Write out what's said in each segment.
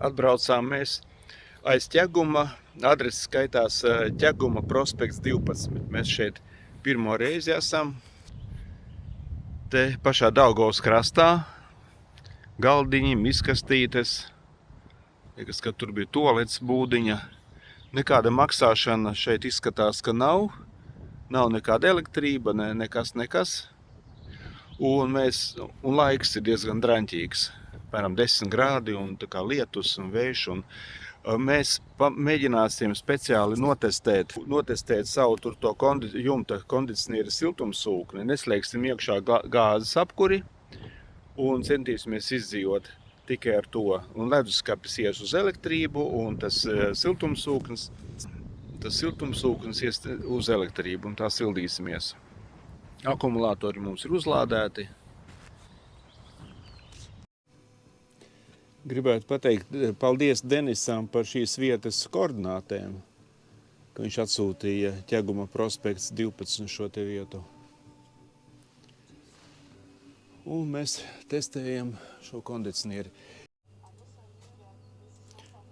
Atbraucām mēs aiz Ķeguma. Adrese skaitās Ķeguma prospekts 12. Mēs šeit pirmo reizi esam. Te pašā Daugavas krastā. Galdiņi, miskastītes. Liekas, ka tur bija tualets būdiņa. Nekāda maksāšana šeit izskatās, ka nav. Nav nekāda elektrība, nekas. Un laiks ir diezgan draņķīgs. Apmēram 10 grādi un tā kā lietus un vējš. Mēs mēģināsim speciāli notestēt savu tur to jumta kondicioniera siltumsūkni. Neslēgsim iekšā gāzes apkuri un centīsimies izdzīvot tikai ar to. Un leduskapis ies uz elektrību un tas siltumsūknis ies uz elektrību un tā sildīsimies. Akumulātori mums ir uzlādēti. Gribētu pateikt paldies Denisam par šīs vietas koordinātēm, ka viņš atsūtīja Ķeguma prospekts 12 šo te vietu. Un mēs testējam šo kondicionieri.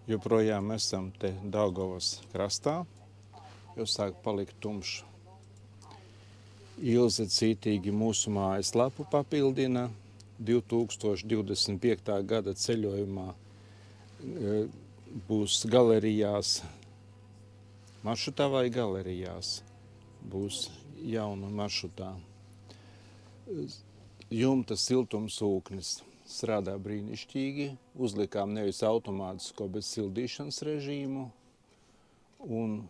Joprojām esam te Daugavas krastā, jo sāk palikt tumšs. Ilze cītīgi mūsu mājaslapu papildina. 2025. gada ceļojumā būs galerijās, maršrutā vai galerijās, būs jauna maršrutā. Jumta siltumsūknis strādā brīnišķīgi, uzlikām nevis automātisko, bet sildīšanas režīmu, un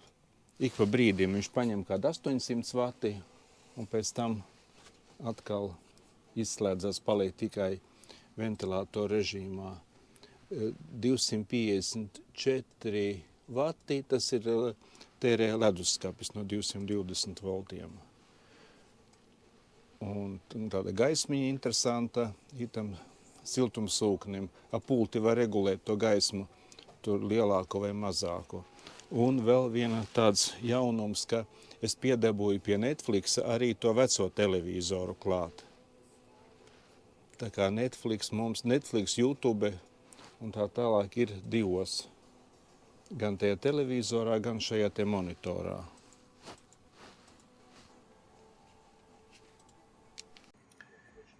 ik pa brīdim viņš paņem kādu 800 vati, un pēc tam atkal izslēdzās, paliek tikai ventilātoru režīmā. 254 vati, tas ir tērē leduskapis no 220 voltiem. Un tāda gaismiņa interesanta, itam siltumsūknim. Ap pulti var regulēt to gaismu, tur lielāko vai mazāko. Un vēl viena tāds jaunums, ka es piedabūju pie Netflixa arī to veco televizoru klāt. Tā kā Netflix, YouTube un tā tālāk ir divos. Gan tajā televizorā, gan šajā te monitorā.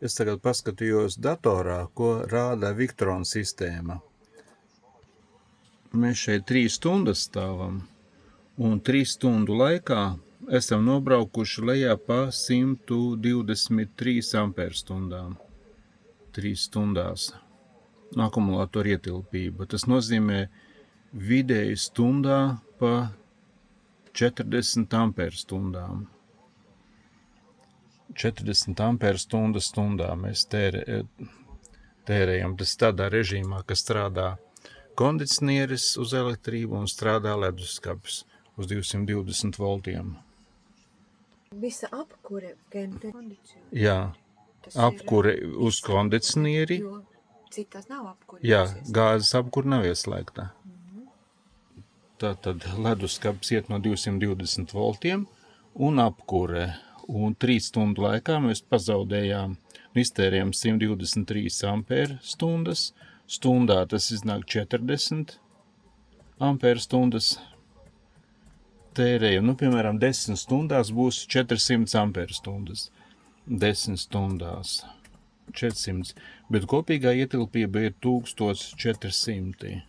Es tagad paskatījos datorā, ko rāda Victron sistēma. Mēs šeit 3 stundas stāvam, un 3 stundu laikā esam nobraukuši lejā pa 123 amperstundām. 3 stundās. Akumulātoru ietilpība. Tas nozīmē vidēji stundā pa 40 amperstundām. 40 amperstundas stundā mēs tērējam. Tas tādā režīmā, ka strādā kondicionieris uz elektrību un strādā leduskapis uz 220 voltiem. Visa apkure gan kondicionieris. Jā. Apkure uz kondicionieri. Jo citās nav apkure. Jā, gāzes apkure nav ieslēgta. Tātad leduskapis iet no 220 voltiem un apkure. Un 3 stundu laikā mēs pazaudējām, iztērējām 123 amperstundas. Stundā tas iznāk 40 amperstundas tērējam. Piemēram, 10 stundās būs 400 amperstundas. 10 stundās 400, bet kopīgā ietilpība ir 1400.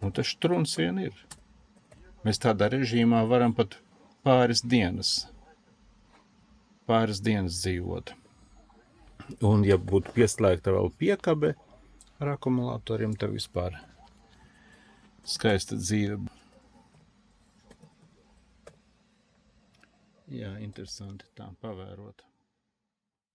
Un tas štruns vien ir. Mēs tādā režīmā varam pat pāris dienas dzīvot. Un ja būtu pieslēgta vēl piekabe ar akumulatoriem, tad vispār skaista dzīve. Jā, interesanti tā pavērot.